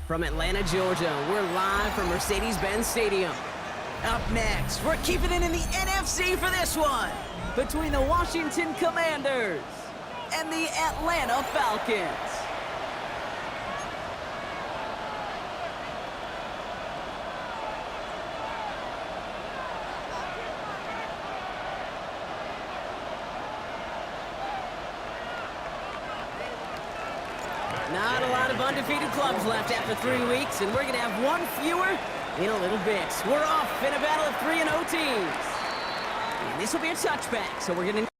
From Atlanta, Georgia, we're live from Mercedes-Benz Stadium. Up next, we're keeping it in the NFC for this one, between the Washington Commanders and the Atlanta Falcons. Not a lot of undefeated clubs left after 3 weeks, and we're going to have one fewer in a little bit. We're off in a battle of 3-0 teams. And this will be a touchback, so we're going to...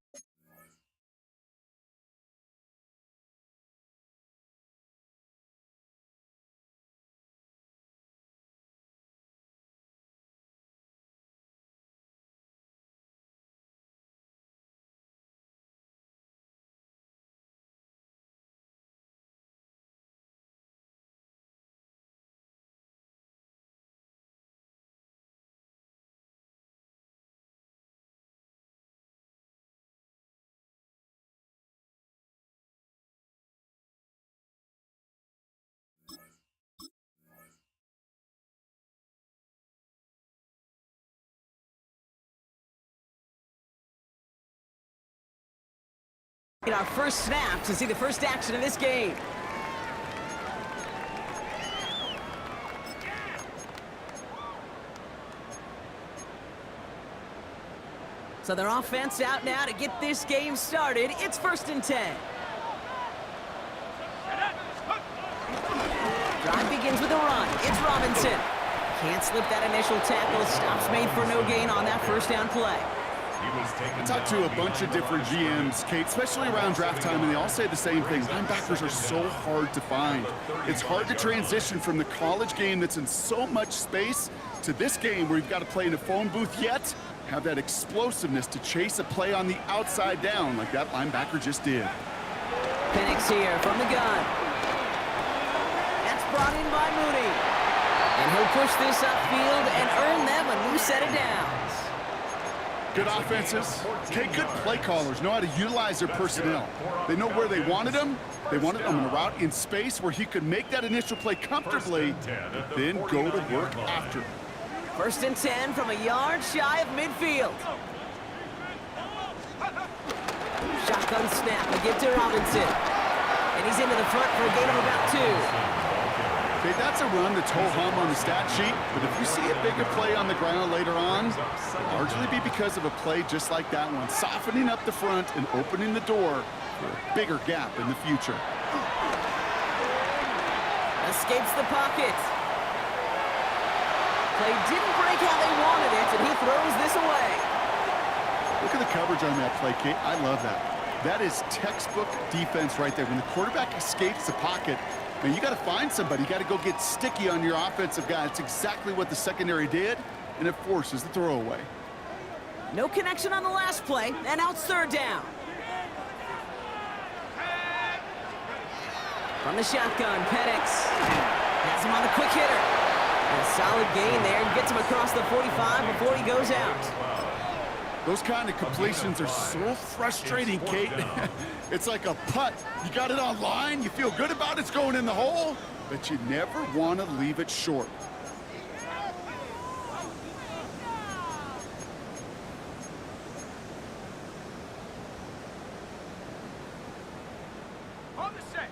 Get our first snap to see the first action of this game. So their offense out now to get this game started. It's 1st and 10. Drive begins with a run. It's Robinson. Can't slip that initial tackle. Stops made for no gain on that first down play. I talked to a bunch of different GMs, Kate, especially around draft time, and they all say the same thing. Linebackers are so hard to find. It's hard to transition from the college game that's in so much space to this game where you've got to play in a phone booth, yet have that explosiveness to chase a play on the outside down like that linebacker just did. Penix here from the gun. That's brought in by Mooney. And he'll push this upfield and earn them a new set of downs. Good offenses, okay, good play callers know how to utilize their personnel. They know where they wanted them. They wanted them in a route in space where he could make that initial play comfortably, then go to work after. 1st and 10 from a yard shy of midfield. Shotgun snap, a give to Robinson. And he's into the front for a gain of about 2. Okay, that's a run that's ho-hum on the stat sheet, but if you see a bigger play on the ground later on, it'll largely be because of a play just like that one, softening up the front and opening the door for a bigger gap in the future. Escapes the pocket. Play didn't break how they wanted it, and he throws this away. Look at the coverage on that play, Kate. I love that. That is textbook defense right there. When the quarterback escapes the pocket, man, you got to find somebody. You got to go get sticky on your offensive guy. It's exactly what the secondary did, and it forces the throwaway. No connection on the last play, and now it's 3rd down. From the shotgun, Penix has him on the quick hitter. A solid gain there, gets him across the 45 before he goes out. Those kind of completions are so frustrating, Kate. It's like a putt. You got it on line, you feel good about it's going in the hole, but you never want to leave it short.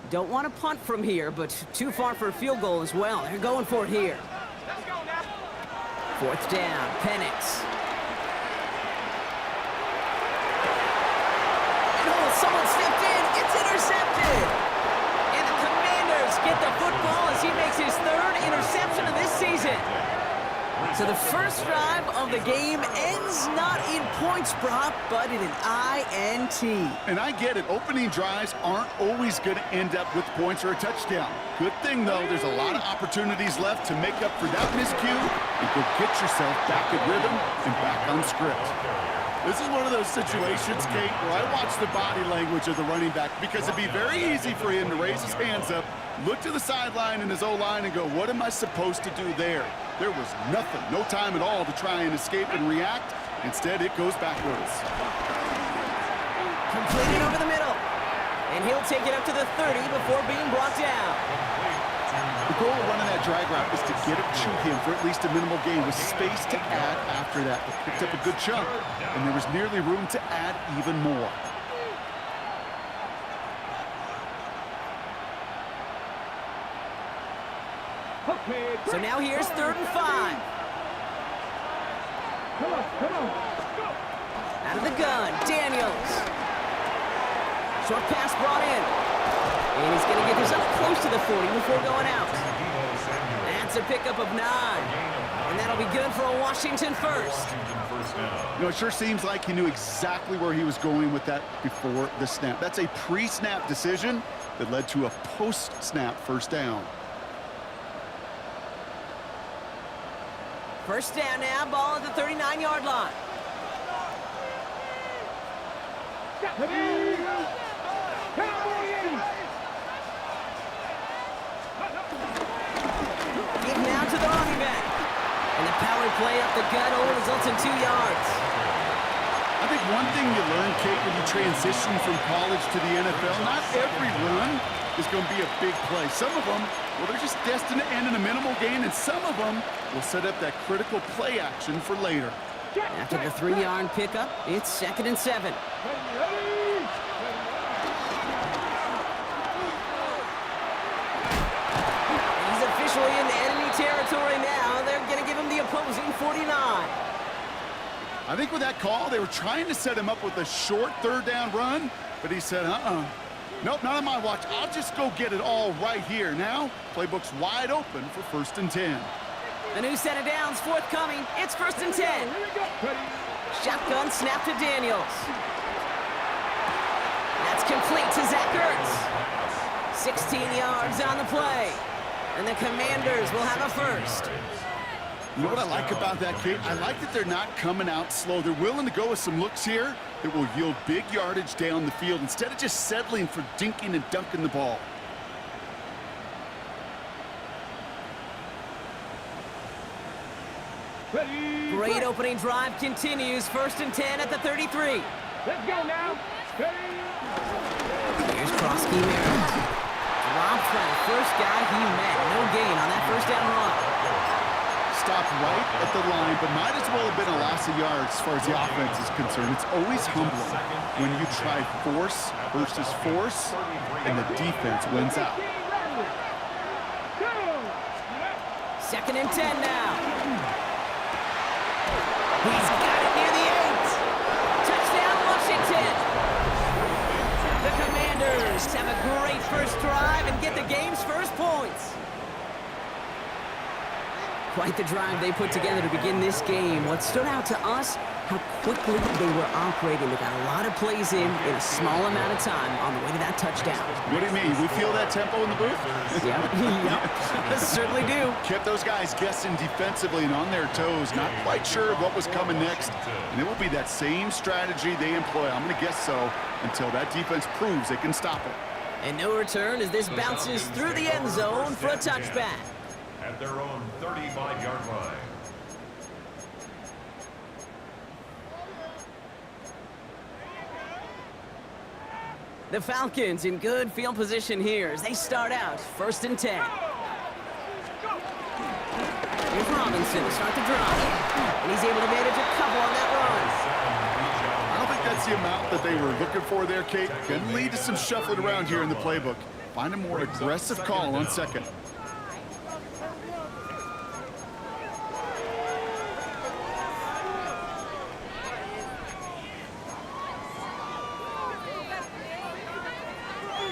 Don't want to punt from here, but too far for a field goal as well. They're going for it here. 4th down, Penix. Someone stepped in. It's intercepted. And the Commanders get the football as he makes his So the first drive of the game ends not in points, Brock, but in an INT. And I get it. Opening drives aren't always going to end up with points or a touchdown. Good thing, though, there's a lot of opportunities left to make up for that miscue and go get yourself back in rhythm and back on script. This is one of those situations, Kate, where I watch the body language of the running back because it'd be very easy for him to raise his hands up, look to the sideline in his O-line and go, what am I supposed to do there? There was nothing, no time at all to try and escape and react. Instead, it goes backwards. Completed over the middle. And he'll take it up to the 30 before being brought down. The goal of running that drag route is to get it to him for at least a minimal gain with space to add after that. It picked up a good chunk, and there was nearly room to add even more. So now here's 3rd and 5. Out of the gun, Daniels. Short pass brought in. And he's going to get this up close to the 40 before going out. That's a pickup of 9. And that'll be good for a Washington first. You know, it sure seems like he knew exactly where he was going with that before the snap. That's a pre-snap decision that led to a post-snap first down. First down now, ball at the 39-yard line. Give now to the running back. And the power play up the gut only results in 2 yards. I think one thing you learn, Kate, when you transition from college to the NFL, not every run is going to be a big play. Some of them, well, they're just destined to end in a minimal gain, and some of them will set up that critical play action for later. After the 3-yard pickup, it's 2nd and 7. He's officially in enemy territory now. They're going to give him the opposing 49. I think with that call, they were trying to set him up with a short 3rd down run, but he said, nope, not on my watch. I'll just go get it all right here. Now, playbook's wide open for 1st and 10. The new set of downs forthcoming. It's 1st and 10. Shotgun snap to Daniels. That's complete to Zach Ertz. 16 yards on the play. And the Commanders will have a first. You know what I like about that, Kate? I like that they're not coming out slow. They're willing to go with some looks here that will yield big yardage down the field instead of just settling for dinking and dunking the ball. Great opening drive continues. 1st and 10 at the 33. Let's go now. Here's Krosky Merritt. Dropped by the first guy he met. No gain on that 1st down run. Stopped right at the line, but might as well have been a loss of yards as far as the offense is concerned. It's always humbling when you try force versus force, and the defense wins out. 2nd and 10 now. He's got it near the 8. Touchdown, Washington. The Commanders have a great first drive and get the game's first points. Quite the drive they put together to begin this game. What stood out to us, how quickly they were operating. They got a lot of plays in a small amount of time on the way to that touchdown. What do you mean? We feel that tempo in the booth? Yep, certainly do. Kept those guys guessing defensively and on their toes, not quite sure what was coming next. And it will be that same strategy they employ, I'm going to guess so, until that defense proves they can stop it. And no return as this bounces through the end zone for a touchback. At their own 35-yard line. The Falcons in good field position here as they start out 1st and 10. Here's Robinson to start the drive. And he's able to manage a couple on that run. I don't think that's the amount that they were looking for there, Kate. Can lead to some shuffling around here in the playbook. Find a more aggressive call on 2nd.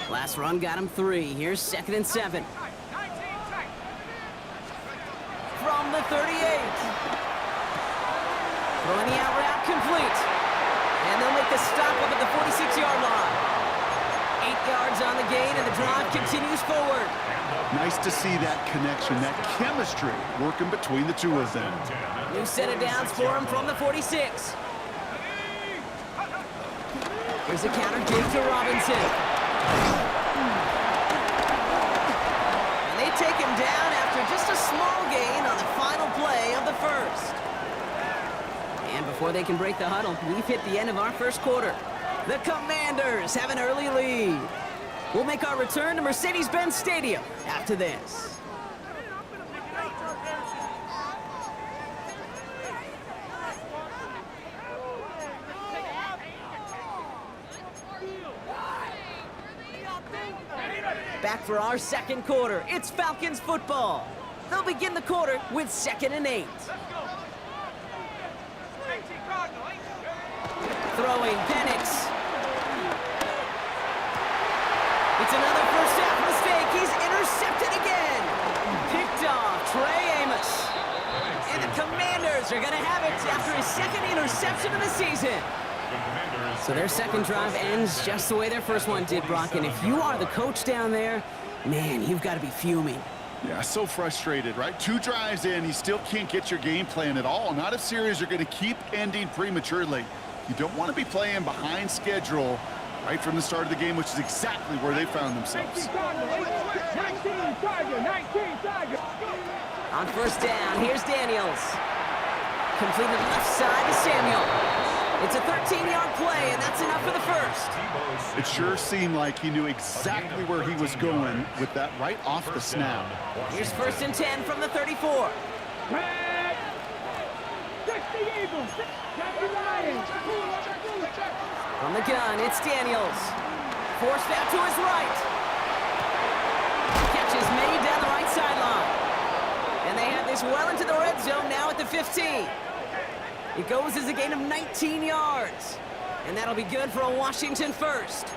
Last run got him 3. Here's 2nd and 7. From the 38. Throwing the out route complete. And they'll make the stop up at the 46-yard line. 8 yards on the gain, and the drive continues forward. Nice to see that connection, that chemistry working between the two of them. New set of downs for him from the 46. Here's a counter dig to Robinson. And they take him down after just a small gain on the final play of the first. And before they can break the huddle, we've hit the end of our first quarter. The Commanders have an early lead. We'll make our return to Mercedes-Benz Stadium after this. Back for our second quarter. It's Falcons football. They'll begin the quarter with 2nd and 8. Throwing Penix. It's another first half mistake. He's intercepted again. Picked off Trey Amos. And the Commanders are going to have it after his 2nd interception of the season. So their second drive ends just the way their first one did, Brock. And if you are the coach down there, man, you've got to be fuming. Yeah, so frustrated, right? 2 drives in, you still can't get your game plan at all. Not if series are going to keep ending prematurely. You don't want to be playing behind schedule right from the start of the game, which is exactly where they found themselves. On first down, here's Daniels. Completed left side to Samuel. It's a 13-yard play, and that's enough for the first. It sure seemed like he knew exactly where he was going with that right off the snap. Here's 1st and 10 from the 34. From the gun, it's Daniels. Forced out to his right. Catches made down the right sideline. And they have this well into the red zone now at the 15. It goes as a gain of 19 yards. And that'll be good for a Washington first.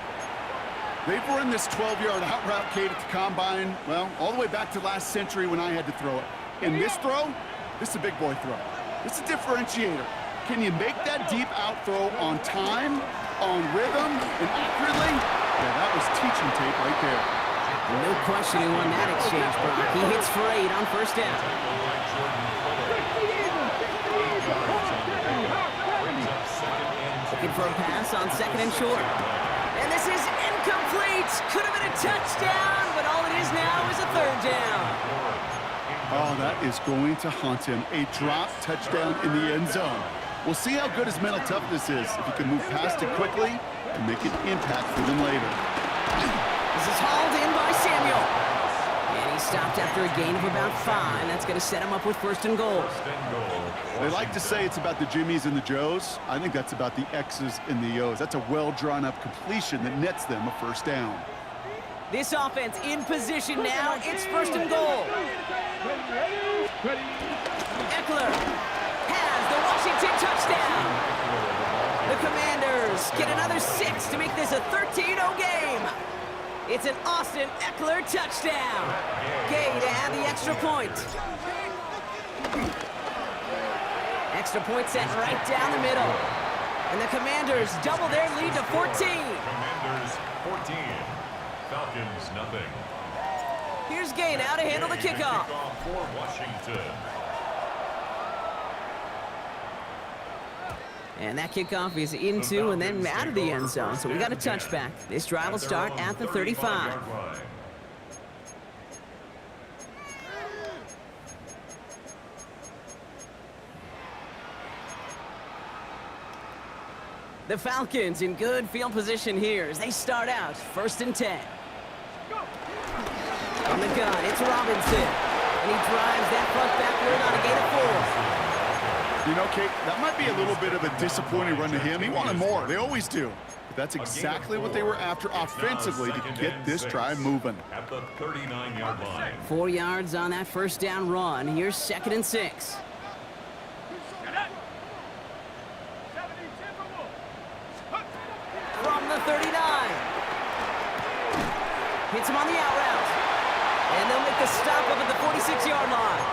They've run this 12-yard out route, Kate, at the combine, well, all the way back to last century when I had to throw it. In this throw, this is a big boy throw. This is a differentiator. Can you make that deep out throw on time, on rhythm, and accurately? Yeah, that was teaching tape right there. No question he won that exchange, Brock. He hits for 8 on first down. Looking for a pass on 2nd and short. And this is incomplete. Could have been a touchdown, but all it is now is a 3rd down. Oh, that is going to haunt him. A drop touchdown in the end zone. We'll see how good his mental toughness is if he can move past it quickly and make an impact for them later. This is hauled in by Samuel. And he stopped after a gain of about 5. That's going to set him up with 1st and goal. They like to say it's about the Jimmies and the Joes. I think that's about the X's and the O's. That's a well-drawn-up completion that nets them a 1st down. This offense in position now. It's 1st and goal. Eckler has the Washington touchdown. The Commanders get another 6 to make this a 13-0 game. It's an Austin Eckler touchdown. Gay to add the extra point. Extra point set right down the middle. And the Commanders double their lead to 14. Commanders 14. Falcons nothing. Here's Gay now to handle the kickoff. For Washington. And that kickoff is into and then out of the end zone. So we got a touchback. This drive will start at the 35. The Falcons in good field position here as they start out 1st and 10. On the gun, it's Robinson. And he drives that puck backward on a gain of 4. You know, Kate, that might be a little bit of a disappointing run to him. He wanted more. They always do. But that's exactly what they were after offensively to get this drive moving. At the 39-yard line. 4 yards on that first down run. Here's 2nd and 6. From the 39. Hits him on the out route. And they'll make the stop up at the 46-yard line.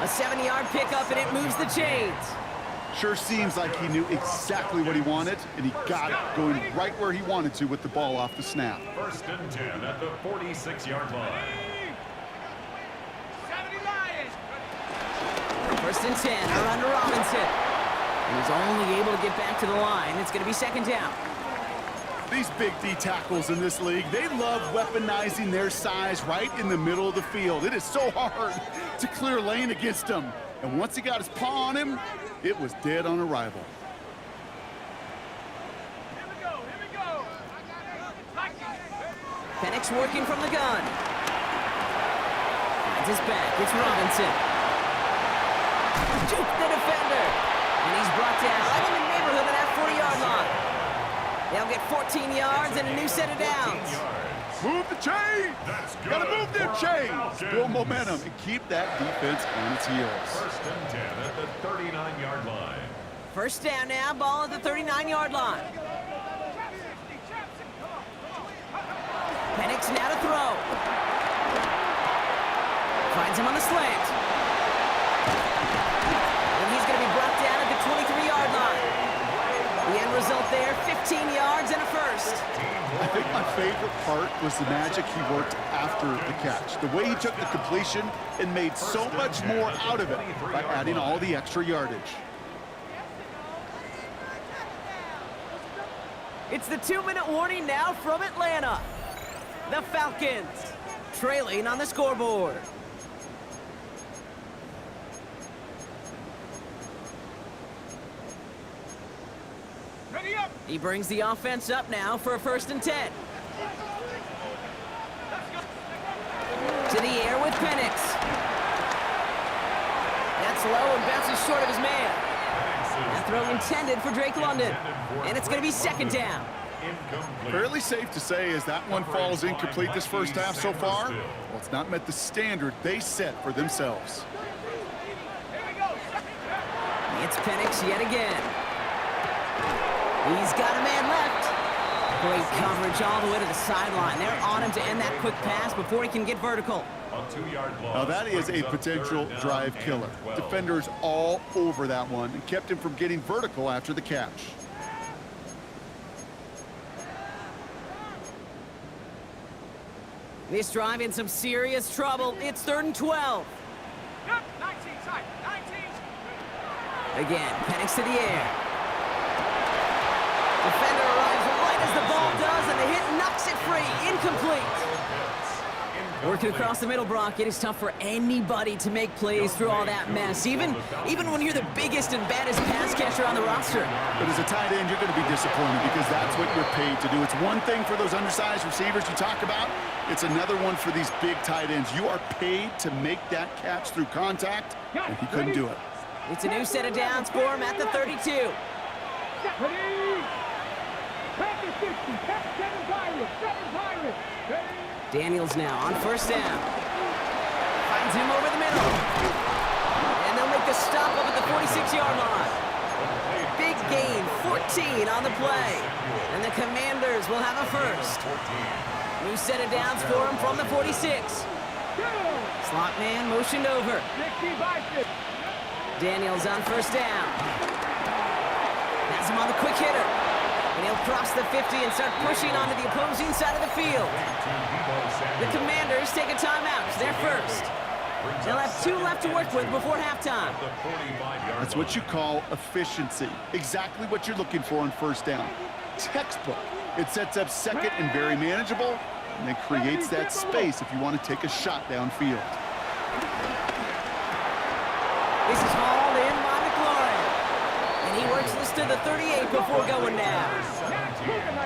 A 7-yard pickup, and it moves the chains. Sure seems like he knew exactly what he wanted, and he got it, going right where he wanted to with the ball off the snap. First and 10 at the 46-yard line. First and 10, around to Robinson. And he's only able to get back to the line. It's going to be second down. These big D tackles in this league, they love weaponizing their size right in the middle of the field. It is so hard to clear lane against them. And once he got his paw on him, it was dead on arrival. Penix working from the gun. Finds his back. It's Robinson. Juke the defender. And he's brought down right in the neighborhood of that 40-yard line. They'll get 14 yards and a new set of downs. Move the chains! Gotta move them chains! Build momentum and keep that defense on its heels. First and 10 at the 39-yard line. First down now, ball at the 39-yard line. Penix now to throw. Finds him on the slant. And he's going to be brought down at the 23-yard line. The end result there, 15 yards and a first. I think my favorite part was the magic he worked after the catch. The way he took the completion and made so much more out of it by adding all the extra yardage. It's the 2-minute warning now from Atlanta. The Falcons trailing on the scoreboard. Ready up. He brings the offense up now for a first and 10. To the air with Penix. That's low and bounces short of his man. That throw intended for Drake London. And it's going to be second down. Fairly safe to say as that one falls incomplete this first half so far, well, it's not met the standard they set for themselves. It's Penix yet again. He's got a man left. Great coverage all the way to the sideline. They're on him to end that quick pass before he can get vertical. Now that is a potential drive killer. Defenders all over that one and kept him from getting vertical after the catch. This drive in some serious trouble. It's 3rd and 12. 19 tight. 19. Again, Penix to the air. Defender arrives right as the ball does, and the hit knocks it free. Incomplete. Working across the middle, Brock, it is tough for anybody to make plays through all that mess, even when you're the biggest and baddest pass catcher on the roster. But as a tight end, you're going to be disappointed because that's what you're paid to do. It's one thing for those undersized receivers you talk about. It's another one for these big tight ends. You are paid to make that catch through contact, and he couldn't do it. It's a new set of downs for him at the 32. Ready. Practice 50. 7 Pirates. 7 Pirates. Ready. Daniels now on first down. Finds him over the middle. And they'll make the stop up at the 46-yard line. Big gain, 14 on the play. And the Commanders will have a first. New set of downs for him from the 46. Slot man motioned over. Daniels on first down. Has him on the quick hitter. And he'll cross the 50 and start pushing onto the opposing side of the field. The Commanders take a timeout. They're first. They'll have 2 left to work with before halftime. That's what you call efficiency. Exactly what you're looking for on first down. Textbook. It sets up second and very manageable, and then creates that space if you want to take a shot downfield. This is hauled in by McLaurin. And he works this to the 38 before going down.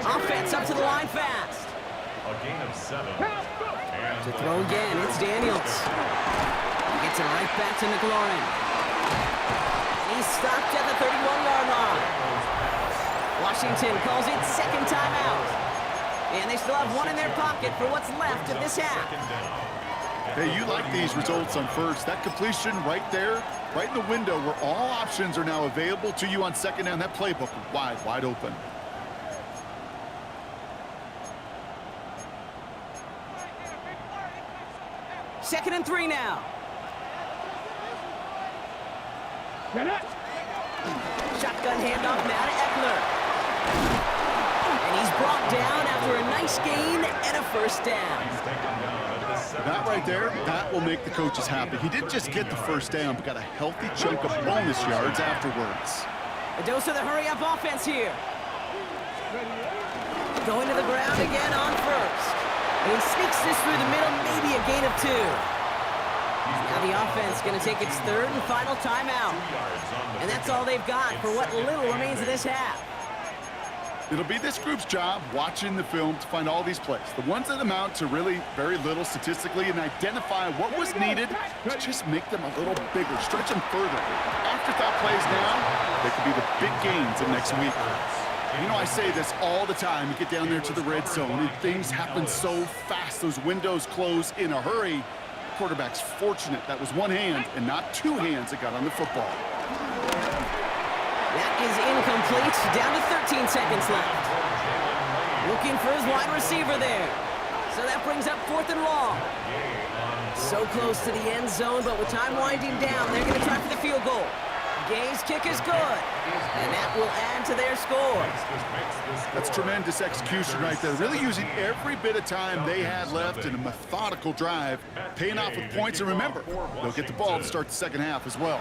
Offense up to the line fast. A gain of 7. To throw again, it's Daniels. He gets it right back to McLaurin. And he's stopped at the 31-yard line. Washington calls it second timeout. And they still have 1 in their pocket for what's left of this half. Hey, you like these results on first. That completion right there, right in the window where all options are now available to you on second down. That playbook wide open. Second and 3 now. Get it. shotgun handoff now to Eckler. And he's brought down after a nice gain and a first down. He's taken down at the 17. That right there, that will make the coaches happy. He didn't just get the first down, but got a healthy chunk of bonus yards afterwards. A dose of the hurry-up offense here. Going to the ground again on first. And he sneaks this through the middle, maybe a gain of 2. Now the offense going to take its third and final timeout. And that's all they've got for what little remains of this half. It'll be this group's job watching the film to find all these plays, the ones that amount to really very little statistically, and identify what was needed to just make them a little bigger, stretch them further. Afterthought plays now, they could be the big gains of next week. You know, I say this all the time. You get down there to the red zone, and things happen so fast. Those windows close in a hurry. Quarterback's fortunate that was one hand and not two hands that got on the football. That is incomplete. Down to 13 seconds left. Looking for his wide receiver there. So that brings up 4th and long. So close to the end zone, but with time winding down, they're going to try for the field goal. Gay's kick is good, and that will add to their score. That's tremendous execution right there. Really using every bit of time they had left in a methodical drive, paying off with points. And remember, they'll get the ball to start the second half as well.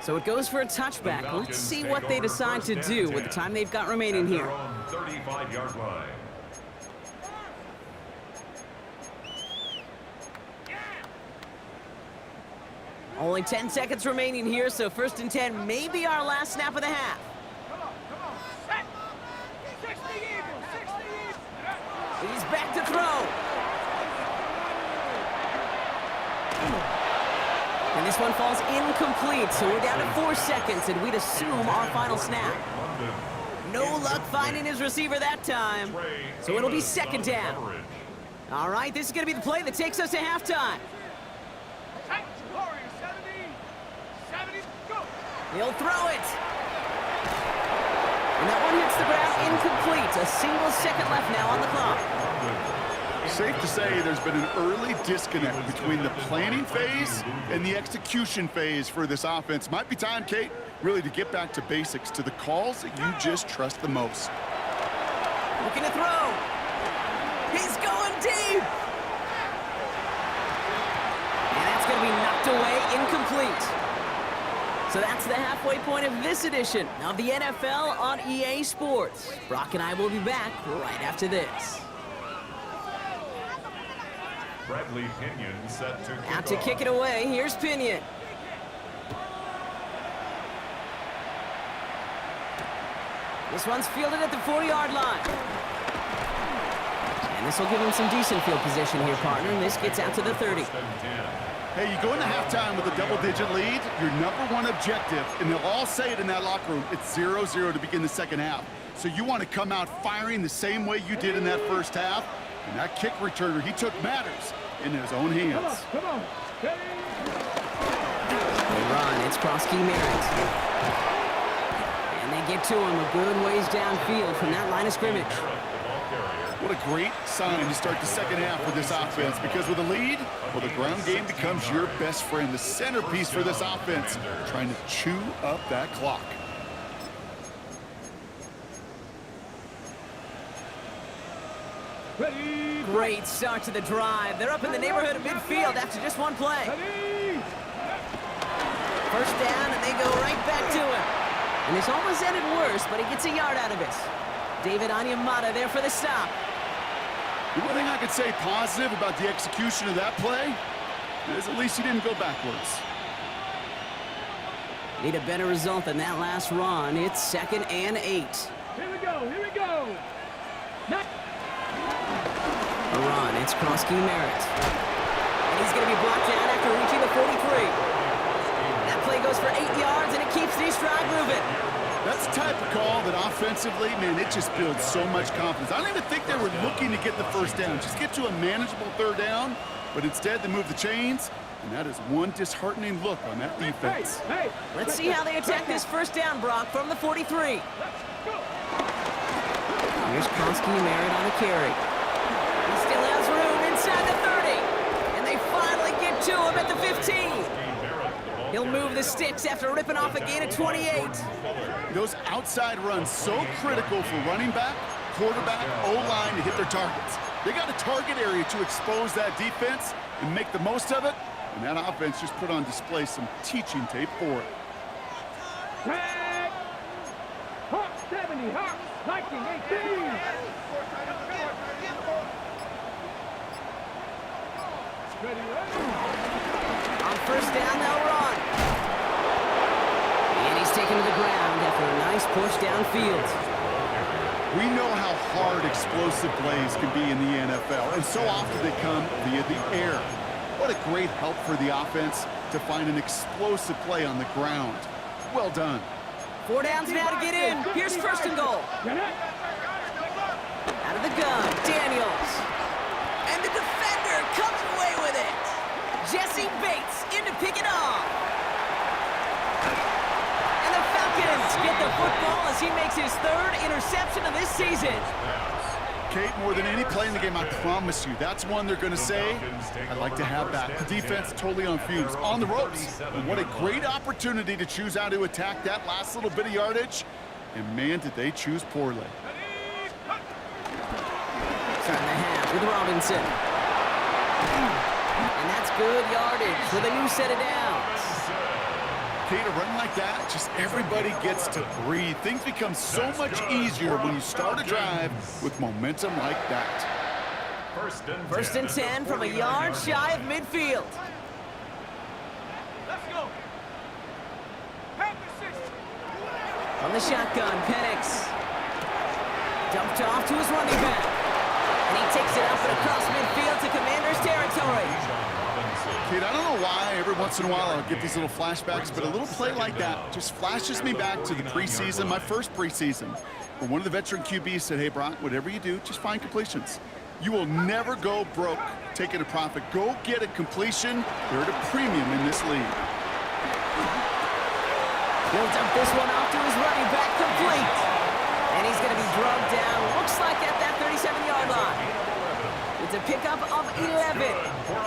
So it goes for a touchback. Let's see what they decide to do with the time they've got remaining here. 35-yard line. Only 10 seconds remaining here, so 1st and 10 may be our last snap of the half. Come on. Set. 60 Eagles, 60 Eagles. He's back to throw. And this one falls incomplete, so we're down to 4 seconds, and we'd assume our final snap. No luck finding his receiver that time, so it'll be 2nd down. All right, this is going to be the play that takes us to halftime. Warriors, 70, go. He'll throw it. And that one hits the ground incomplete. A single second left now on the clock. Safe to say there's been an early disconnect between the planning phase and the execution phase for this offense. Might be time, Kate, really to get back to basics, to the calls that you just trust the most. Looking to throw. He's going deep. And that's going to be knocked away, incomplete. So that's the halfway point of this edition of the NFL on EA Sports. Brock and I will be back right after this. Bradley Pinion set to kick Out to off. kick it away, here's Pinion. This one's fielded at the 40-yard line. And this will give him some decent field position here, partner. And this gets out to the 30. Hey, you go into halftime with a double-digit lead, your number one objective, and they'll all say it in that locker room, it's 0-0 to begin the second half. So you want to come out firing the same way you did in that first half, and that kick returner he took matters in his own hands. Come on. Hey. They run, it's Krosky Merritt. And they get to him a good ways downfield from that line of scrimmage. What a great sign to start the second half for this offense, because with a lead, well, the ground game becomes your best friend, the centerpiece for this offense, trying to chew up that clock. Ready. Great start to the drive. They're up in the neighborhood of midfield after just one play. Ready. First down, and they go right back to him. And this almost ended worse, but he gets a yard out of it. David Onyemata there for the stop. The one thing I could say positive about the execution of that play is at least he didn't go backwards. Need a better result than that last run. It's 2nd and 8. Here we go. Not A run, it's Krosky Merritt. And he's going to be blocked down after reaching the 43. That play goes for 8 yards, and it keeps the stride moving. That's the type of call that offensively, man, it just builds so much confidence. I don't even think they were looking to get the first down, just get to a manageable third down, but instead they move the chains, and that is one disheartening look on that defense. Hey. Let's see how they attack this first down, Brock, from the 43. Here's Krosky Merritt on the carry. He still has room inside the 30. And they finally get to him at the 15. He'll move the sticks after ripping off a gain of 28. Those outside runs so critical for running back, quarterback, O-line to hit their targets. They got a target area to expose that defense and make the most of it, and that offense just put on display some teaching tape for it. Tag. Hawk 70, Hawk 1918. Ready, On first down, they'll run. And he's taken to the ground after a nice push downfield. We know how hard explosive plays can be in the NFL, and so often they come via the air. What a great help for the offense to find an explosive play on the ground. Well done. 4 downs now to get in. Here's first and goal. Out of the gun, Daniels. And the defender comes away with it. Jesse Bates in to pick it off. And the Falcons get the football as he makes his 3rd interception of this season. Kate, more than any play in the game, I promise you, that's one they're going to say, I'd like to have that. The defense totally on fumes, on the ropes. And what a great opportunity to choose how to attack that last little bit of yardage. And man, did they choose poorly. Starting the half with Robinson. And that's good yardage with a new set of downs. Kate, a run like that, just everybody gets to breathe. Things become so much easier when you start a drive with momentum like that. First and 10 from a yard shy of midfield. Let's go. On the shotgun, Penix. Dumped off to his running back. And he takes it up and across midfield to Commander's territory. Kate, I don't know why every once in a while I'll get these little flashbacks, but a little play like that just flashes me back to the preseason, my first preseason, where one of the veteran QBs said, hey, Brock, whatever you do, just find completions. You will never go broke taking a profit. Go get a completion. They're at a premium in this league. He'll dump this one off to his running back, complete. And he's going to be drugged down, looks like at that 37-yard line. It's a pickup of 11,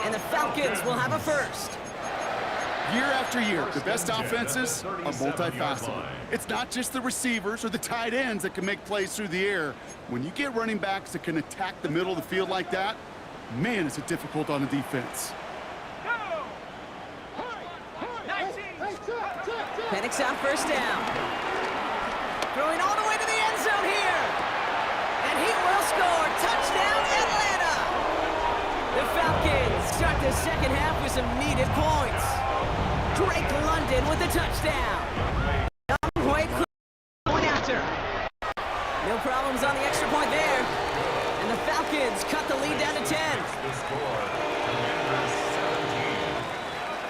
and the Falcons will have a first. Year after year, the best offenses are multifaceted. It's not just the receivers or the tight ends that can make plays through the air. When you get running backs that can attack the middle of the field like that, man, is it difficult on the defense. Penix on first down. Throwing all the way to the end zone here. And he will score. Touchdown, Atlanta. The Falcons start the second half with some needed points. Drake London with the touchdown. Young point after. No problems on the extra point there. And the Falcons cut the lead down to 10.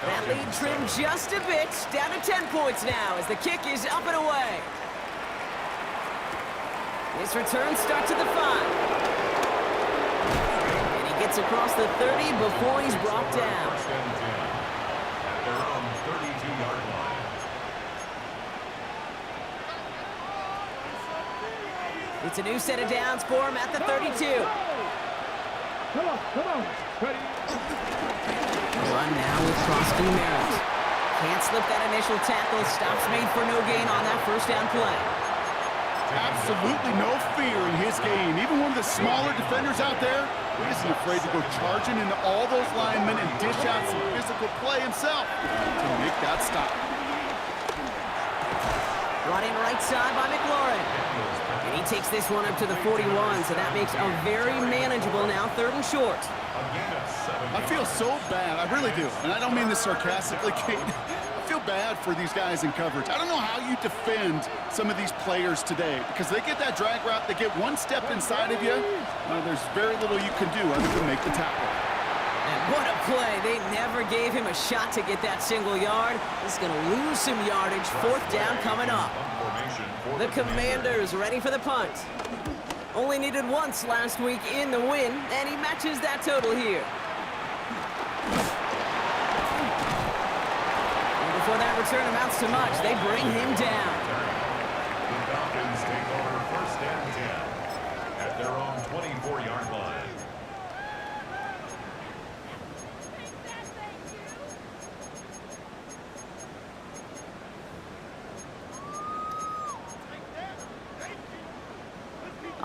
That lead trimmed just a bit, down to 10 points now as the kick is up and away. His return starts at the 5. And he gets across the 30 before he's brought down. Their own 32-yard line. It's a new set of downs for him at the 32. Come on. Ready. Run now with Crosby Merritt. Can't slip that initial tackle. Stops made for no gain on that first down play. Absolutely no fear in his game. Even one of the smaller defenders out there, he isn't afraid to go charging into all those linemen and dish out some physical play himself to make that stop. Running right side by McLaurin. And he takes this one up to the 41, so that makes a very manageable now 3rd and short. I feel so bad, I really do. And I don't mean this sarcastically, Kate. I feel bad for these guys in coverage. I don't know how you defend some of these players today because they get that drag route, they get one step inside of you. There's very little you can do other than make the tackle. And what a play. They never gave him a shot to get that single yard. He's going to lose some yardage. 4th down coming up. The Commanders ready for the punt. Only needed once last week in the win, and he matches that total here. And before that return amounts to much, they bring him down. The Falcons take over 1st and 10 at their own 24-yard line.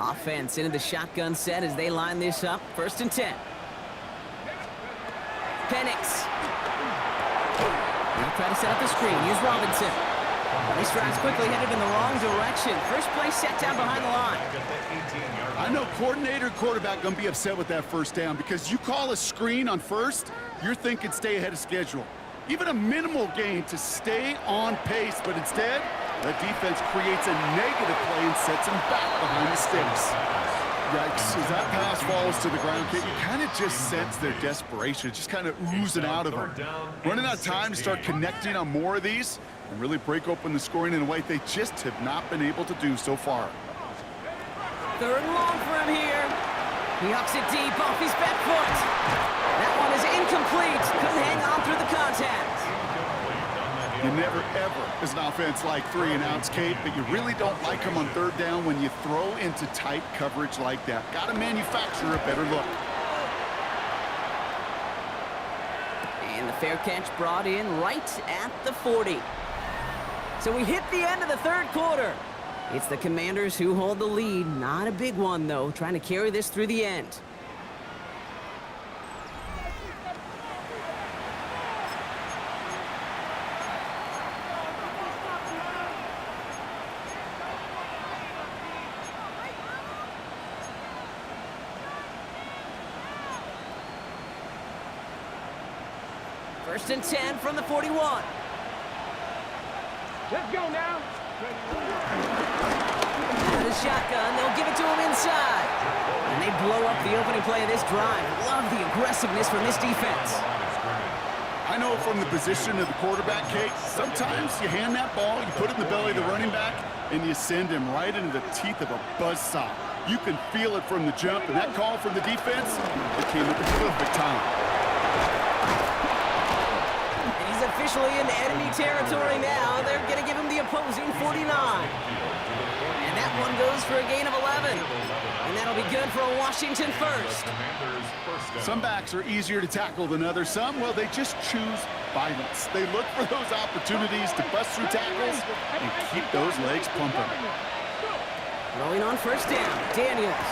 Offense into the shotgun set as they line this up. 1st and 10. Penix. They'll try to set up the screen. Here's Robinson. He strides quickly, headed in the wrong direction. First play set down behind the line. I know coordinator, quarterback going to be upset with that 1st down because you call a screen on 1st, you're thinking stay ahead of schedule. Even a minimal gain to stay on pace, but instead, the defense creates a negative play and sets him back behind the sticks. Yikes, as that pass falls to the ground, you kind of just sense their desperation, just kind of oozing out of them. Running out of time to start connecting on more of these and really break open the scoring in a way they just have not been able to do so far. 3rd and long for him here. He hucks it deep off his back foot. That one is incomplete. Couldn't hang on through the contact. You never, ever, as an offense, like 3-and-outs, Kate, but you really don't like them on 3rd down when you throw into tight coverage like that. Got to manufacture a better look. And the fair catch brought in right at the 40. So we hit the end of the 3rd quarter. It's the Commanders who hold the lead. Not a big one, though, trying to carry this through the end. First and 10 from the 41. Let's go now. With a shotgun, they'll give it to him inside. And they blow up the opening play of this drive. Love the aggressiveness from this defense. I know from the position of the quarterback, Kate, sometimes you hand that ball, you put it in the belly of the running back, and you send him right into the teeth of a buzzsaw. You can feel it from the jump, and that call from the defense, it came at the perfect time. He's officially in enemy territory now. They're going to give him the opposing 49. And that one goes for a gain of 11. And that'll be good for a Washington 1st. Some backs are easier to tackle than others. Some, well, they just choose violence. They look for those opportunities to bust through tackles and keep those legs pumping. Throwing on 1st down, Daniels.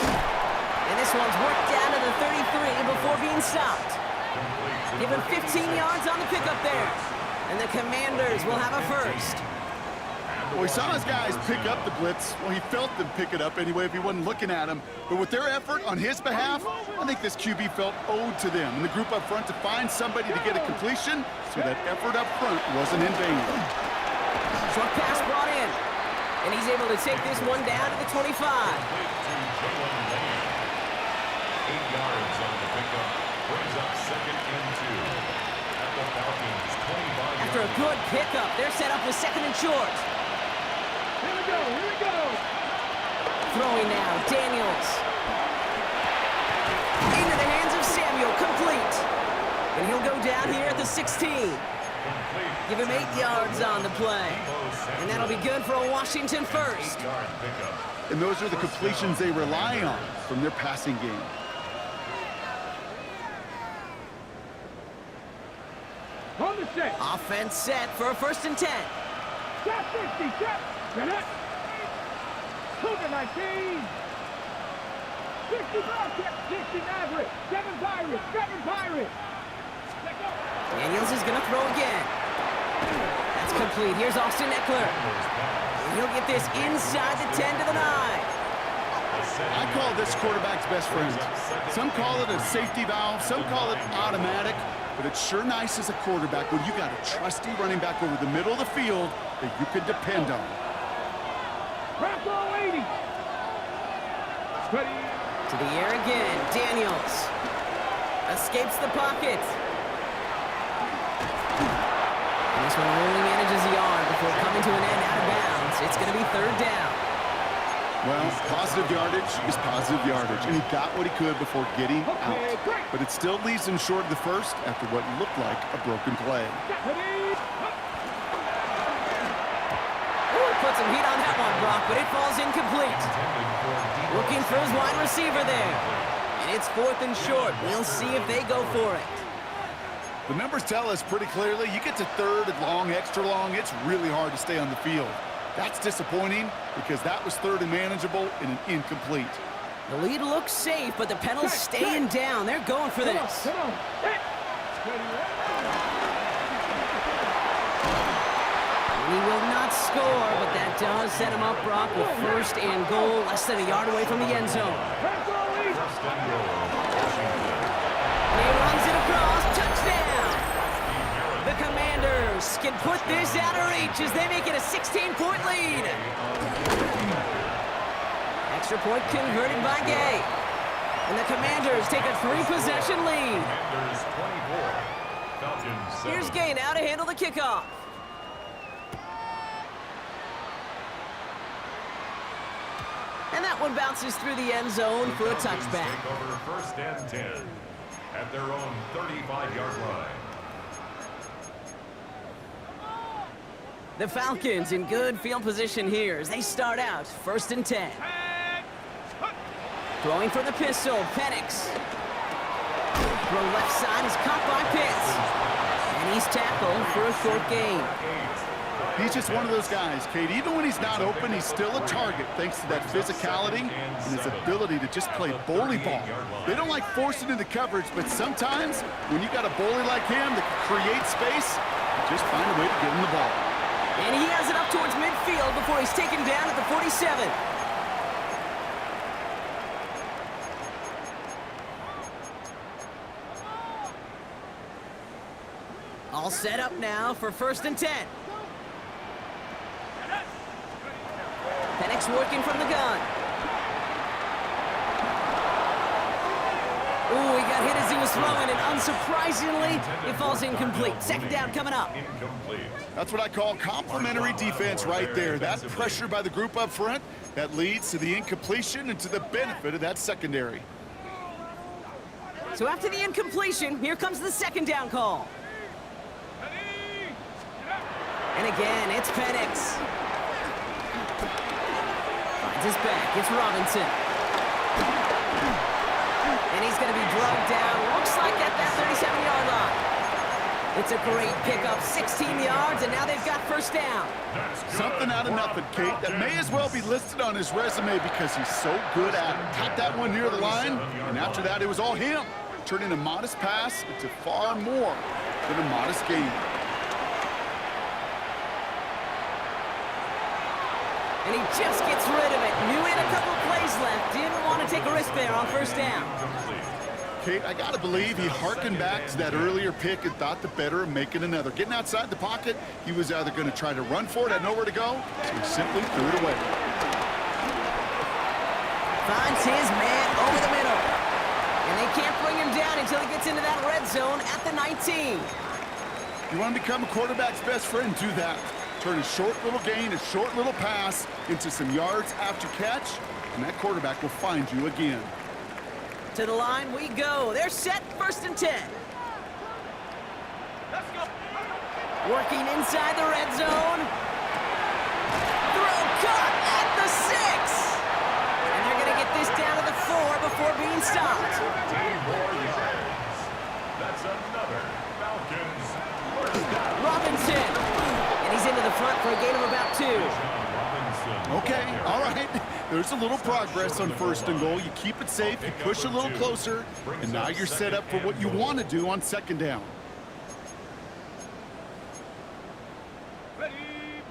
And this one's worked down to the 33 before being stopped. Give him 15 yards on the pickup there. And the Commanders will have a 1st. Well, he saw his guys pick up the blitz. Well, he felt them pick it up anyway if he wasn't looking at him. But with their effort on his behalf, I think this QB felt owed to them and the group up front to find somebody to get a completion so that effort up front wasn't in vain. Short pass brought in. And he's able to take this one down to the 25. 8 yards on the pickup. Brings up 2nd and 2. At the Falcons, 25 After a good pickup, they're set up with 2nd and short. Here we go, here we go. Throwing now, Daniels. Into the hands of Samuel, complete. And he'll go down here at the 16. Give him 8 yards on the play. And that'll be good for a Washington 1st. And those are the completions they rely on from their passing game. On the set. Offense set for a 1st and 10. Shot 50, shot. Get it. Cougar 19. 60 Bobcat, 60 Maverick, 7 Pirates, 7 Pirates. Daniels is going to throw again. That's complete. Here's Austin Eckler. And he'll get this inside the 10 to the 9. I call this quarterback's best friend. Some call it a safety valve, some call it automatic, but it's sure nice as a quarterback when you got a trusty running back over the middle of the field that you can depend on. Rocco 80. Ready. To the air again. Daniels escapes the pocket. And this one only manages the yard before coming to an end out of bounds. It's going to be 3rd down. Well, positive yardage is positive yardage, and he got what he could before getting out. But it still leaves him short of the 1st after what looked like a broken play. Ooh, put some heat on that one, Brock, but it falls incomplete. Looking for his wide receiver there. And it's 4th and short. We'll see if they go for it. The numbers tell us pretty clearly, you get to 3rd and long, extra long, it's really hard to stay on the field. That's disappointing because that was third and manageable and an incomplete. The lead looks safe, but the Penals staying down. They're going for this. Come on. He will not score, but that does set him up, Brock, with first and goal, less than a yard away from the end zone. First and goal. And he runs it across, touchdown! The Commanders can put this out of reach as they make it a 16-point lead. Extra point converted by Gay. And the Commanders take a 3-possession lead. Commanders 24. Falcons 7. Here's Gay now to handle the kickoff. And that one bounces through the end zone for a touchback. Take over first and 10 at their own 35-yard line. The Falcons in good field position here as they start out first and 10. Throwing for the pistol, Penix. Throw left side is caught by Pitts. And he's tackled for a short gain. He's just one of those guys, Kate. Even when he's not open, he's still a target thanks to that physicality and his ability to just play bully ball. They don't like forcing into coverage, but sometimes when you got a bully like him that can create space, you just find a way to get him the ball. And he has it up towards midfield before he's taken down at the 47. All set up now for first and 10. Penix working from the gun. Ooh, he got hit as he was throwing, and unsurprisingly, it falls incomplete. Second down coming up. Incomplete. That's what I call complimentary defense right there. That pressure by the group up front, that leads to the incompletion and to the benefit of that secondary. So after the incompletion, here comes the second down call. And again, it's Penix. Finds his back. It's Robinson. And he's going to be drugged down. Looks like at that 37-yard line. It's a great pickup, 16 yards, and now they've got first down. Something out of nothing, Kate, that may as well be listed on his resume because he's so good at it. Caught that one near the line, and after that, it was all him, turning a modest pass into far more than a modest gain. And he just gets rid of it. Knew he had a couple of plays left. Didn't want to take a risk there on first down. Kate, I got to believe he hearkened back to that earlier pick and thought the better of making another. Getting outside the pocket, he was either going to try to run for it, had nowhere to go, so he simply threw it away. Finds his man over the middle. And they can't bring him down until he gets into that red zone at the 19. You want to become a quarterback's best friend, do that. Turn a short little gain, a short little pass into some yards after catch, and that quarterback will find you again. To the line we go. They're set, first and 10. Let's go. Working inside the red zone. Throw caught at the 6. And they're going to get this down to the 4 before being stopped. 15 more yards. That's another Falcons first down. Robinson. And he's into the front for a gain of about 2. Okay, all right. There's a little progress on first and goal. You keep it safe, you push a little closer, and now you're set up for what you want to do on second down.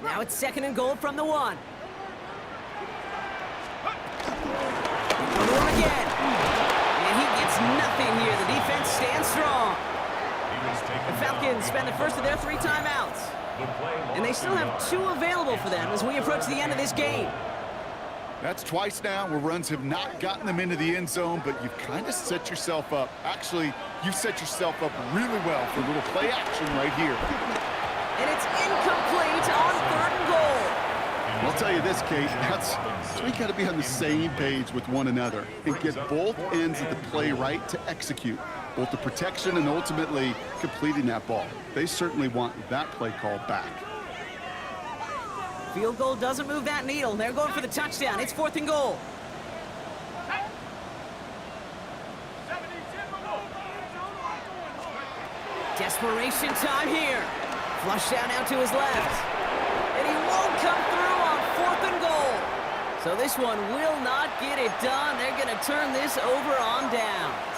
Now it's second and goal from the 1. Go to him again. And he gets nothing here. The defense stands strong. The Falcons spend the first of their 3 timeouts. And they still have 2 available for them as we approach the end of this game. That's twice now where runs have not gotten them into the end zone, but you've kind of set yourself up. Actually, you've set yourself up really well for a little play action right here. And it's incomplete on third and goal. I'll tell you this, Kate, that's so we got to be on the same page with one another and get both ends of the play right to execute, both the protection and ultimately completing that ball. They certainly want that play call back. Field goal doesn't move that needle. They're going for the touchdown. It's 4th and goal. Desperation time here. Flush down out to his left. And he won't come through on So this one will not get it done. They're going to turn this over on downs.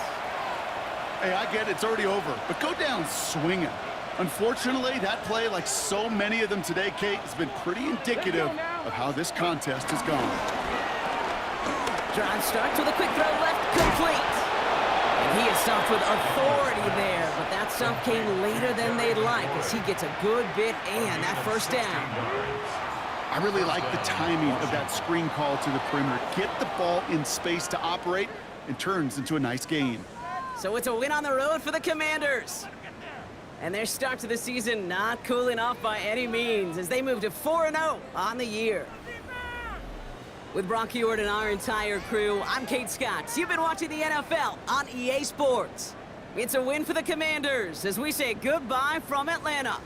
Hey, I get it, it's already over, but go down swinging. Unfortunately, that play, like so many of them today, Kate, has been pretty indicative of how this contest has gone. Drive starts with a quick throw left, complete. And he is stopped with authority there, but that stop came later than they'd like as he gets a good bit and that first down. I really like the timing of that screen call to the perimeter. Get the ball in space to operate and turns into a nice gain. So it's a win on the road for the Commanders. And their start to the season not cooling off by any means as they move to 4-0 on the year. With Brock Ewart and our entire crew, I'm Kate Scott. You've been watching the NFL on EA Sports. It's a win for the Commanders as we say goodbye from Atlanta.